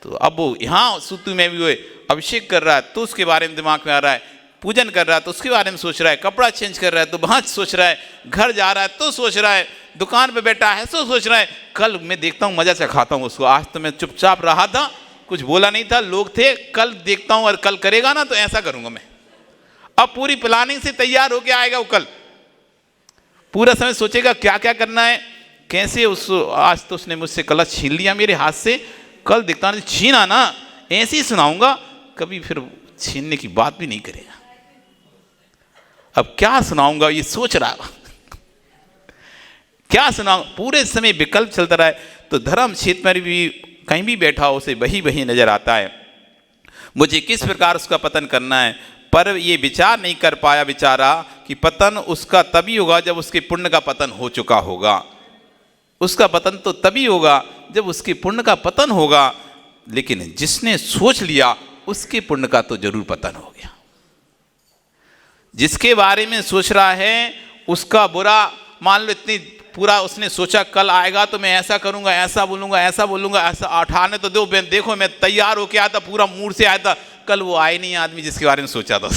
तो अब वो यहाँ सुतु में भी हुए, अभिषेक कर रहा है तो उसके बारे में दिमाग में आ रहा है, पूजन कर रहा है तो उसके बारे में सोच रहा है, कपड़ा चेंज कर रहा है तो वहाँ सोच रहा है, घर जा रहा है तो सोच रहा है, दुकान पे बैठा है तो सोच रहा है। कल मैं देखता हूँ, मजा से खाता हूँ उसको, आज तो मैं चुपचाप रहा था, कुछ बोला नहीं था, लोग थे, कल देखता हूँ और कल करेगा ना तो ऐसा करूँगा मैं। अब पूरी प्लानिंग से तैयार होके आएगा वो, कल पूरा समय सोचेगा क्या क्या करना है, कैसे उस, आज तो उसने मुझसे कलश छीन लिया मेरे हाथ से, कल देखता नहीं छीना ना, ऐसे ही सुनाऊंगा, कभी फिर छीनने की बात भी नहीं करेगा। अब क्या सुनाऊंगा ये सोच रहा क्या सुनाऊं, पूरे समय विकल्प चलता रहा है। तो धर्म क्षेत्र में भी कहीं भी बैठा हो उसे वही वही नजर आता है, मुझे किस प्रकार उसका पतन करना है। पर ये विचार नहीं कर पाया बेचारा कि पतन उसका तभी होगा जब उसके पुण्य का पतन हो चुका होगा। उसका पतन तो तभी होगा जब उसके पुण्य का पतन होगा, लेकिन जिसने सोच लिया उसके पुण्य का तो जरूर पतन हो गया। जिसके बारे में सोच रहा है उसका बुरा, मान लो इतनी पूरा उसने सोचा कल आएगा तो मैं ऐसा करूंगा, ऐसा बोलूंगा, ऐसा बोलूंगा, ऐसा उठाने तो दो, देखो मैं तैयार होके आया था, पूरा मूड से आया था, कल वो आए नहीं आदमी जिसके बारे में सोचा था।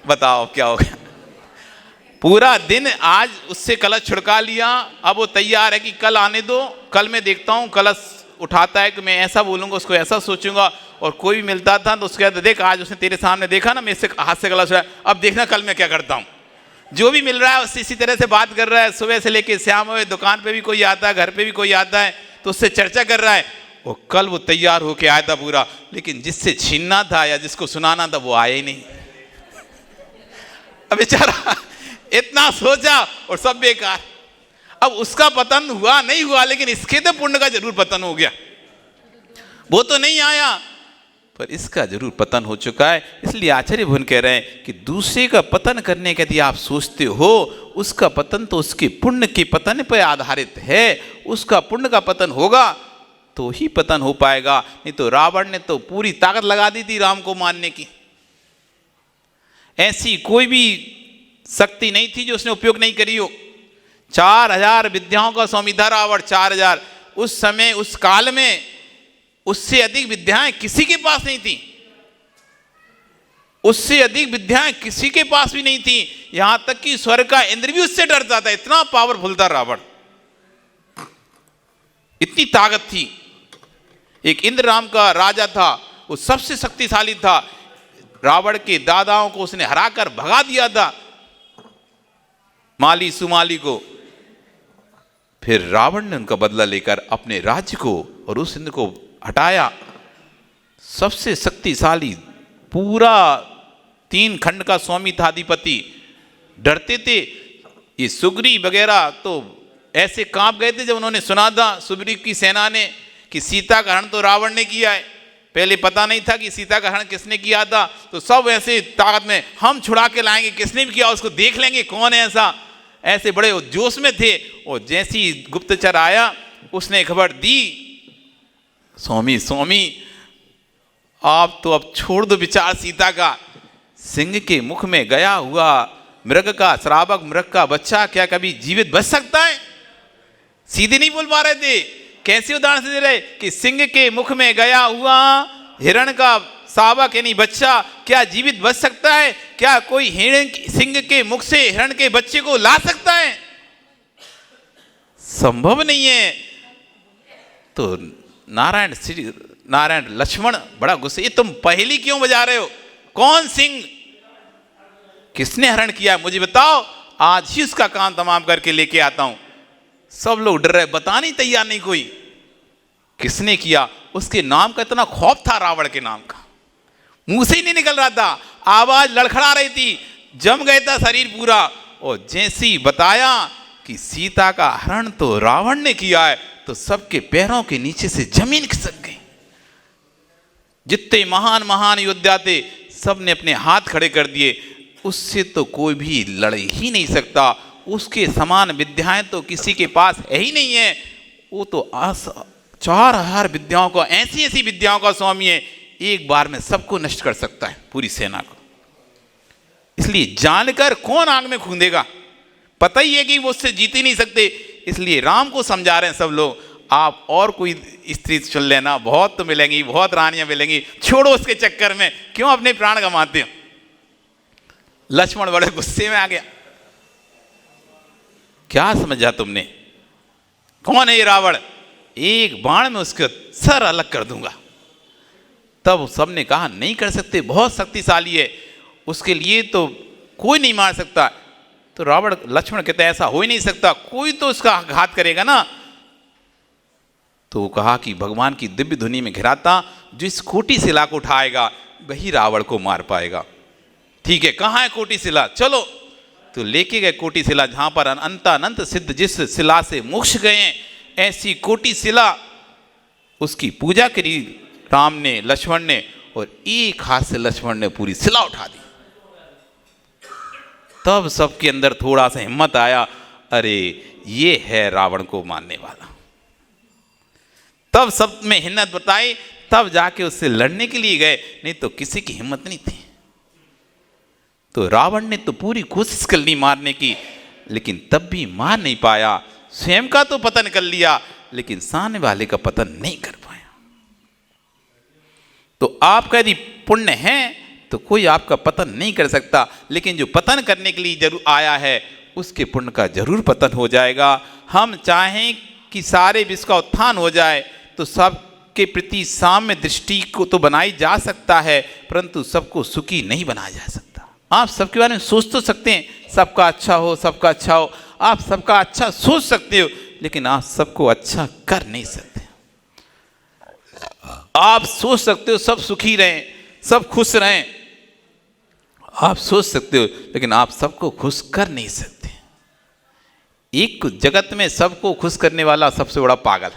बताओ क्या हो गया। पूरा दिन आज उससे कलश छिड़का लिया, अब वो तैयार है कि कल आने दो, कल मैं देखता हूँ कलश उठाता है कि मैं ऐसा बोलूंगा, उसको ऐसा सोचूंगा। और कोई भी मिलता था तो उसके देख आज उसने तेरे सामने देखा ना मेरे से हाथ से कलश है, अब देखना कल मैं क्या करता हूँ। जो भी मिल रहा है उससे इसी तरह से बात कर रहा है, सुबह से लेके शाम हुए, दुकान पे भी कोई आता है, घर पे भी कोई आता है तो उससे चर्चा कर रहा है। वो कल वो तैयार होके आया था पूरा, लेकिन जिससे छीनना था या जिसको सुनाना था वो आया ही नहीं। अब बेचारा इतना सोचा और सब बेकार। अब उसका पतन हुआ नहीं हुआ, लेकिन इसके तो पुण्य का जरूर पतन हो गया। वो तो नहीं आया पर इसका जरूर पतन हो चुका है। इसलिए आचार्य भगवान कह रहे हैं कि दूसरे का पतन करने का यदि आप सोचते हो, उसका पतन तो उसके पुण्य के पतन पर आधारित है। उसका पुण्य का पतन होगा तो ही पतन हो पाएगा, नहीं तो रावण ने तो पूरी ताकत लगा दी थी राम को मारने की। ऐसी कोई भी शक्ति नहीं थी जो उसने उपयोग नहीं करी हो। 4000 विद्याओं का स्वामी था रावण, 4000। उस समय उस काल में उससे अधिक विद्याएं किसी के पास नहीं थी, उससे अधिक विद्याएं किसी के पास भी नहीं थी। यहां तक कि स्वर्ग का इंद्र भी उससे डरता था, इतना पावरफुल था रावण, इतनी ताकत थी। एक इंद्र नाम का राजा था, वो सबसे शक्तिशाली था। रावण के दादाओं को उसने हराकर भगा दिया था, माली सुमाली को। फिर रावण ने उनका बदला लेकर अपने राज्य को और उस इंद्र को हटाया। सबसे शक्तिशाली पूरा 3 खंड का स्वामी था, अधिपति, डरते थे। ये सुग्रीव वगैरह तो ऐसे कांप गए थे जब उन्होंने सुना था सुग्रीव की सेना ने कि सीता का हरण तो रावण ने किया है। पहले पता नहीं था कि सीता का हरण किसने किया था, तो सब ऐसे ताकत में हम छुड़ा के लाएंगे, किसने भी किया उसको देख लेंगे कौन है ऐसा, ऐसे बड़े जोश में थे। और जैसी गुप्तचर आया उसने खबर दी, स्वामी स्वामी आप तो अब छोड़ दो विचार सीता का, सिंह के मुख में गया हुआ मृग का, श्रावक मृग का बच्चा क्या कभी जीवित बच सकता है? सीधे नहीं बोल पा रहे थे, कैसे उदाहरण से दे रहे कि सिंह के मुख में गया हुआ हिरण का शावक यानी बच्चा क्या जीवित बच सकता है? क्या कोई हिरण सिंह के मुख से हिरण के बच्चे को ला सकता है? संभव नहीं है। तो नारायण लक्ष्मण बड़ा गुस्से, ये तुम पहेली क्यों बजा रहे हो? कौन सिंह, किसने हरण किया मुझे बताओ, आज ही उसका काम तमाम करके लेके आता हूं। सब लोग डर रहे, बताने तैयार नहीं कोई किसने किया। उसके नाम का इतना खौफ था रावण के नाम का, मुंह से ही नहीं निकल रहा था, आवाज लड़खड़ा रही थी, जम गया था शरीर पूरा। और जैसे ही बताया कि सीता का हरण तो रावण ने किया है, तो सबके पैरों के नीचे से जमीन खिसक गई। जितने महान महान योद्धा थे सब ने अपने हाथ खड़े कर दिए, उससे तो कोई भी लड़ ही नहीं सकता, उसके समान विद्याएं तो किसी के पास है ही नहीं है। वो तो 4000 विद्याओं का, ऐसी ऐसी विद्याओं का स्वामी है, एक बार में सबको नष्ट कर सकता है, पूरी सेना को। इसलिए जानकर कौन आग में कूदेगा, पता ही है कि वो उससे जीत ही नहीं सकते। इसलिए राम को समझा रहे हैं सब लोग, आप और कोई स्त्री चुन लेना, बहुत तो मिलेंगी, बहुत रानियां मिलेंगी, छोड़ो उसके चक्कर में, क्यों अपने प्राण गंवाते हो। लक्ष्मण बड़े गुस्से में आ गया, क्या समझा तुमने, कौन है ये रावण, एक बाण में उसका सर अलग कर दूंगा। तब सबने कहा नहीं कर सकते, बहुत शक्तिशाली है, उसके लिए तो कोई नहीं मार सकता। तो रावण लक्ष्मण कहते ऐसा हो ही नहीं सकता, कोई तो उसका घात करेगा ना। तो वो कहा कि भगवान की दिव्य धुनी में घिराता, जिस कोटी शिला को उठाएगा वही रावण को मार पाएगा। ठीक है, कहाँ है कोटी शिला, चलो। तो लेके गए कोटी शिला, जहां पर अनंत सिद्ध जिस शिला से मोक्ष गए, ऐसी कोटी शिला, उसकी पूजा करी राम ने, लक्ष्मण ने, और एक हाथ से लक्ष्मण ने पूरी शिला उठा दी। तब सबके अंदर थोड़ा सा हिम्मत आया, अरे ये है रावण को मारने वाला। तब सब में हिम्मत बताई, तब जाके उससे लड़ने के लिए गए, नहीं तो किसी की हिम्मत नहीं थी। तो रावण ने तो पूरी कोशिश कर ली मारने की, लेकिन तब भी मार नहीं पाया। स्वयं का तो पतन कर लिया, लेकिन सामने वाले का पतन नहीं कर पाया। तो आपका यदि पुण्य है तो कोई आपका पतन नहीं कर सकता, लेकिन जो पतन करने के लिए जरूर आया है उसके पुण्य का जरूर पतन हो जाएगा। हम चाहें कि सारे विश्व का उत्थान हो जाए तो सबके प्रति साम्य दृष्टि को तो बनाई जा सकता है, परंतु सबको सुखी नहीं बनाया जा सकता। आप सबके बारे में सोच तो सकते हैं, सबका अच्छा हो, सबका अच्छा हो, आप सबका अच्छा सोच सकते हो, लेकिन आप सबको अच्छा कर नहीं सकते। आप सोच सकते हो सब सुखी रहें, सब खुश रहें, आप सोच सकते हो, लेकिन आप सबको खुश कर नहीं सकते। एक जगत में सबको खुश करने वाला सबसे बड़ा पागल,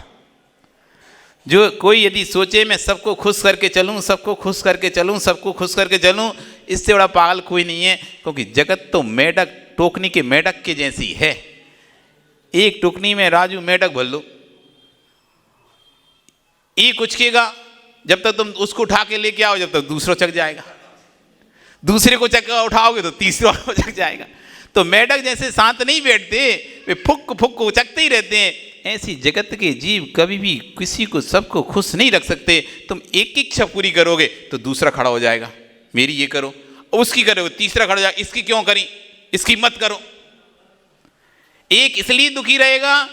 जो कोई यदि सोचे मैं सबको खुश करके चलूं, सबको खुश करके चलूं, सबको खुश करके चलूं, इससे बड़ा पागल कोई नहीं है। क्योंकि जगत तो मेढक, टोकनी के मेढक के जैसी है। एक टोकनी में राजू मेढक भर लो, एक उचकेगा, जब तक तुम उसको उठा के लेके आओ जब तक दूसरा चक जाएगा, दूसरे को चक उठाओगे तो तीसरा चक जाएगा। तो मेढक जैसे शांत नहीं बैठते, वे फुक फुक उचकते ही रहते हैं। ऐसी जगत के जीव कभी भी किसी को सबको खुश नहीं रख सकते। तुम एक इच्छा पूरी करोगे तो दूसरा खड़ा हो जाएगा, मेरी ये करो, उसकी करोगे तीसरा खड़ा हो जाएगा, इसकी क्यों करी, इसकी मत करो। एक इसलिए दुखी रहेगा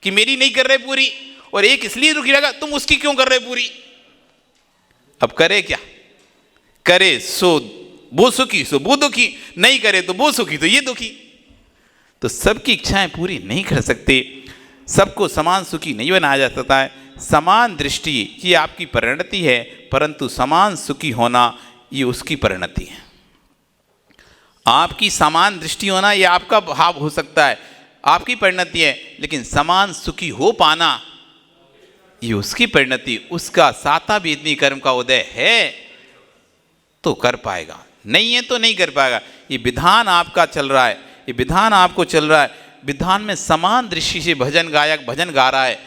कि मेरी नहीं कर रहे पूरी, और एक इसलिए दुखी रहेगा तुम उसकी क्यों कर रहे पूरी। अब करे क्या, करे सो वो सुखी सो वो दुखी, नहीं करे तो वो सुखी तो ये दुखी। तो सबकी इच्छाएं पूरी नहीं कर सकते, सबको समान सुखी नहीं बनाया जा सकता है। समान दृष्टि ये आपकी परिणति है, परंतु समान सुखी होना ये उसकी परिणति है। आपकी समान दृष्टि होना ये आपका भाव हो सकता है, आपकी परिणति है, लेकिन समान सुखी हो पाना ये उसकी परिणति, उसका साता वेदनी कर्म का उदय है तो कर पाएगा, नहीं है तो नहीं कर पाएगा। ये विधान आपका चल रहा है, ये विधान आपको चल रहा है। विधान में समान दृष्टि से भजन गायक भजन गा रहा है,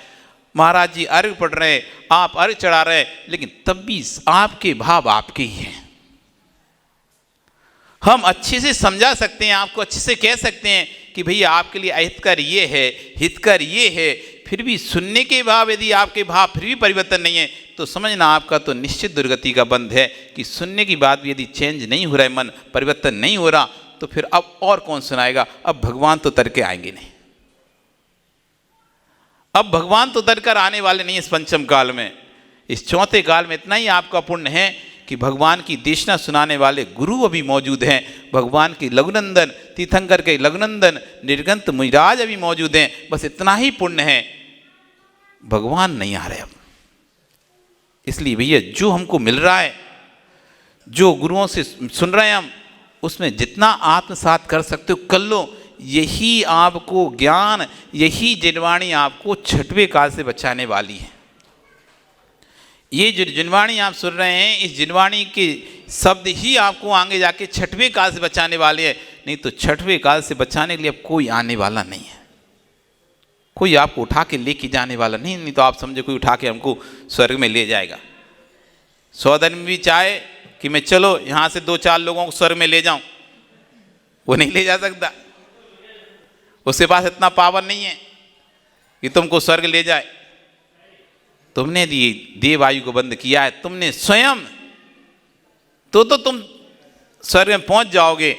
महाराज जी अर्घ पढ़ रहे, आप अर्घ चढ़ा रहे, लेकिन तब भी आपके भाव आपके ही हैं। हम अच्छे से समझा सकते हैं, आपको अच्छे से कह सकते हैं कि भैया आपके लिए अहितकर ये है, हितकर ये है, फिर भी सुनने के भाव यदि आपके भाव फिर भी परिवर्तन नहीं है तो समझना आपका तो निश्चित दुर्गति का बंध है। कि सुनने की बात भी यदि चेंज नहीं हो रहा है, मन परिवर्तन नहीं हो रहा, तो फिर अब और कौन सुनाएगा। अब भगवान तो तर के आएंगे नहीं, अब भगवान तो तर कर आने वाले नहीं इस पंचम काल में। इस चौथे काल में इतना ही आपका पुण्य है कि भगवान की देशना सुनाने वाले गुरु अभी मौजूद हैं। भगवान के लघुनंदन, तीर्थंकर के लघुनंदन निर्गंत मुनिराज अभी मौजूद हैं। बस इतना ही पुण्य है, भगवान नहीं आ रहे अब। इसलिए भैया जो हमको मिल रहा है, जो गुरुओं से सुन रहे हैं हम, उसमें जितना आत्मसात कर सकते हो कर लो। यही आपको ज्ञान, यही जिनवाणी आपको छठवें काल से बचाने वाली है। ये जो जिनवाणी आप सुन रहे हैं, इस जिनवाणी के शब्द ही आपको आगे जाके छठवें काल से बचाने वाले हैं। नहीं तो छठवें काल से बचाने के लिए अब कोई आने वाला नहीं है, कोई आपको उठा के लेके जाने वाला नहीं। नहीं तो आप समझे कोई उठा के हमको स्वर्ग में ले जाएगा। 100 दिन भी चाहे कि मैं चलो यहाँ से 2-4 लोगों को स्वर्ग में ले जाऊं, वो नहीं ले जा सकता। उसके पास इतना पावर नहीं है कि तुमको स्वर्ग ले जाए। तुमने देव आयु को बंद किया है, तुमने स्वयं तो तुम स्वर्ग में पहुंच जाओगे।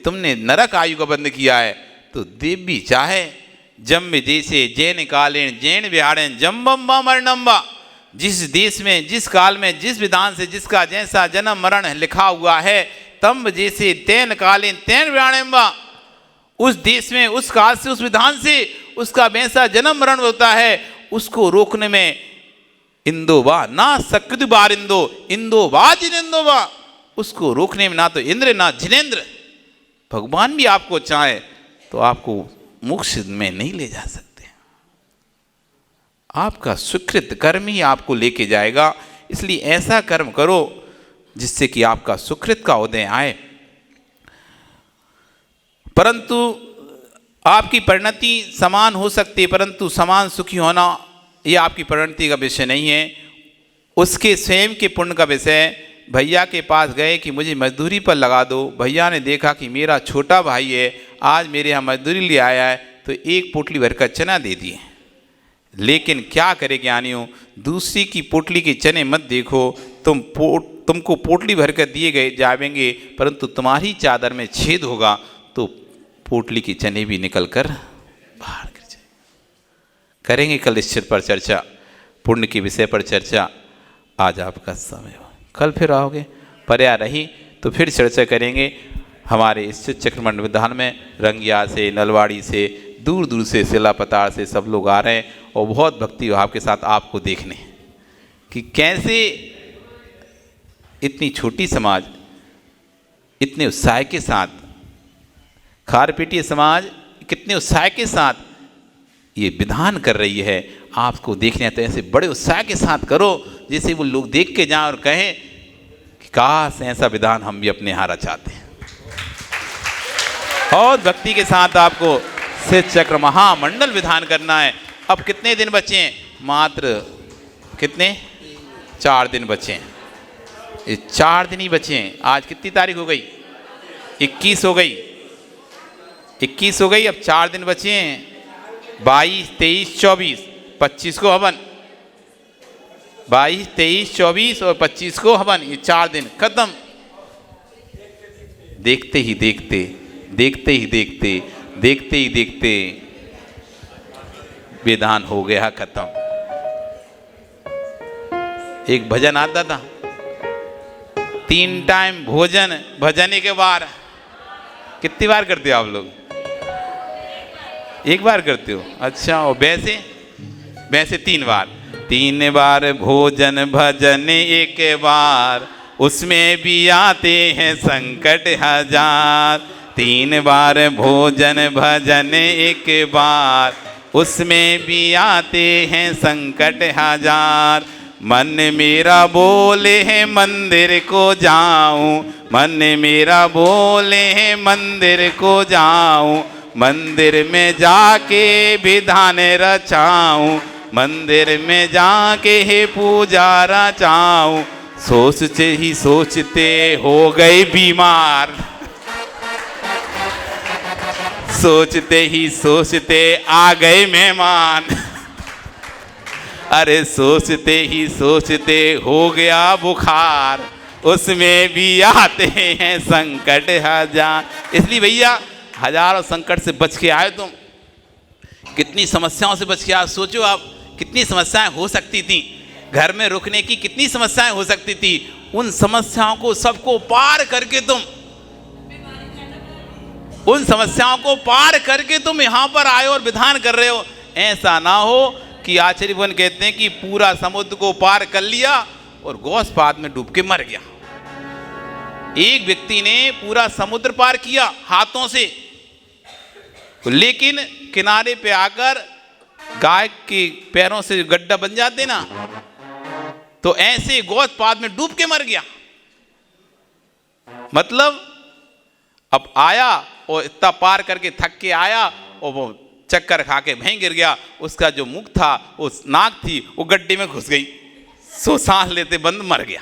तुमने नरक आयु को बंद किया है तो देव भी चाहे जम जैसे जैन कालेन जैन विहारें जम्बम्बा मरणम्बा, जिस देश में जिस काल में जिस विधान से जिसका जैसा जन्म मरण लिखा हुआ है, तम जैसे तैन कालीन तैन व्याणेम्बा, उस देश में उस काल से उस विधान से उसका वैसा जन्म मरण होता है, उसको रोकने में इंदोबा ना सकृत बार इंदोबा जिनेंदोबा, उसको रोकने में ना तो इंद्र ना जिनेंद्र। भगवान भी आपको चाहे तो आपको मोक्ष में नहीं ले जा सकते। आपका सुकृत कर्म ही आपको लेके जाएगा। इसलिए ऐसा कर्म करो जिससे कि आपका सुकृत का उदय आए। परंतु आपकी परिणति समान हो सकती है, परंतु समान सुखी होना यह आपकी परिणति का विषय नहीं है, उसके स्वयं के पुण्य का विषय। भैया के पास गए कि मुझे मजदूरी पर लगा दो। भैया ने देखा कि मेरा छोटा भाई है, आज मेरे यहाँ मजदूरी ले आया है, तो 1 पोटली भर का चना दे दिए। लेकिन क्या करे ज्ञानियों, दूसरी की पोटली के चने मत देखो। तुमको पोटली भर कर दिए गए जाएंगे, परंतु तुम्हारी चादर में छेद होगा तो पोटली के चने भी निकल कर बाहर गिर जाए। करेंगे कल इस पर चर्चा, पुण्य के विषय पर चर्चा। आज आपका समय हो, कल फिर आओगे, पर्या रही तो फिर चर्चा करेंगे। हमारे इस चक्रमंडल विधान में रंगिया से, नलवाड़ी से, दूर दूर से, सिलापतार से सब लोग आ रहे हैं और बहुत भक्ति भाव के साथ आपको देखने कि कैसे इतनी छोटी समाज इतने उत्साह के साथ, खारपीटी समाज कितने उत्साह के साथ ये विधान कर रही है। आपको देखने आते ऐसे बड़े उत्साह के साथ करो, जैसे वो लोग देख के जाएं और कहें कि काश ऐसा विधान हम भी अपने यहाँ रचाते हैं। और भक्ति के साथ आपको श्री चक्र महामंडल विधान करना है। अब कितने दिन बचे हैं? मात्र कितने? 4 दिन बचे हैं। ये 4 दिन ही बचे हैं। आज कितनी तारीख हो गई? 21 हो गई। 21 हो गई। अब 4 दिन बचे हैं। 22, 23, 24, 25 को हवन। 22, 23, 24 और 25 को हवन। ये 4 दिन खत्म। देखते ही देखते, देखते ही देखते, देखते ही देखते विधान हो गया खत्म। एक भजन आता था, 3 टाइम भोजन भजन के बार। कितनी बार करते हो आप लोग? एक बार करते हो? अच्छा। और वैसे 3 बार। 3 बार भोजन भजन एक बार, उसमें भी आते हैं संकट हजार। 3 बार भोजन भजन एक बार, उसमें भी आते हैं संकट हजार। मन मेरा बोले है मंदिर को जाऊं, मन मेरा बोले है मंदिर को जाऊं, मंदिर में जाके विधान रचाऊं, मंदिर में जाके हे पूजा रचाऊं। सोचते ही सोचते हो गए बीमार, सोचते ही सोचते आ गए मेहमान। अरे सोचते ही सोचते हो गया बुखार, उसमें भी आते हैं संकट हजार। इसलिए भैया हजारों संकट से बच के आए तुम, कितनी समस्याओं से बच के आए। सोचो आप कितनी समस्याएं हो सकती थी, घर में रुकने की कितनी समस्याएं हो सकती थी। उन समस्याओं को सबको पार करके तुम, उन समस्याओं को पार करके तुम यहाँ पर आए और विधान कर रहे हो। ऐसा ना हो कि आचार्य भगवान कहते हैं कि पूरा समुद्र को पार कर लिया और गौसपाद में डूब के मर गया। एक व्यक्ति ने पूरा समुद्र पार किया हाथों से, लेकिन किनारे पे आकर गाय के पैरों से गड्ढा बन जाते ना, तो ऐसे गौतपाद में डूब के मर गया। मतलब अब आया और इतना पार करके थक के आया और वो चक्कर खा के वहीं गिर गया। उसका जो मुख था, उस नाक थी, वो गड्ढे में घुस गई, सो सांस लेते बंद मर गया।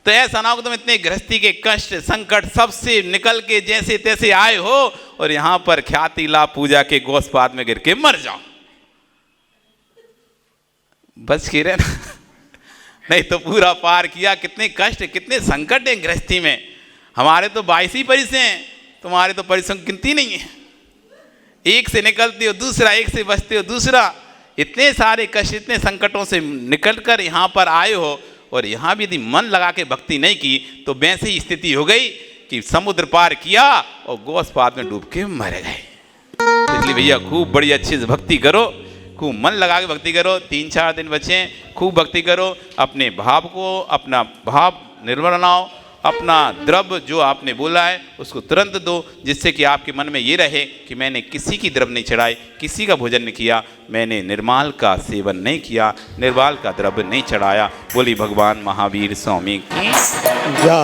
तो ऐसा ना हो कि तुम इतने गृहस्थी के कष्ट संकट सबसे निकल के जैसे तैसे आए हो और यहां पर ख्याति लाभ पूजा के गौसपाद में गिर के मर जाओ। बच के रहना नहीं तो पूरा पार किया। कितने कष्ट कितने संकट हैं गृहस्थी में। हमारे तो 22 ही परिसर हैं, तुम्हारे तो परिसर की गिनती नहीं है। एक से निकलते हो दूसरा, एक से बचते हो दूसरा। इतने सारे कष्ट इतने संकटों से निकलकर यहाँ पर आए हो और यहाँ भी यदि मन लगा के भक्ति नहीं की तो वैसे ही स्थिति हो गई कि समुद्र पार किया और गौसपाद में डूब के मर गए। तो इसलिए भैया खूब बड़ी अच्छी से भक्ति करो, खूब मन लगा के भक्ति करो। 3-4 दिन बचे, खूब भक्ति करो। अपने भाव को, अपना भाव निर्मल बनाओ। अपना द्रव्य जो आपने बोला है उसको तुरंत दो, जिससे कि आपके मन में ये रहे कि मैंने किसी की द्रव्य नहीं चढ़ाई, किसी का भोजन नहीं किया, मैंने निर्माल का सेवन नहीं किया, निर्माल का द्रव्य नहीं चढ़ाया। बोली भगवान महावीर स्वामी की जय।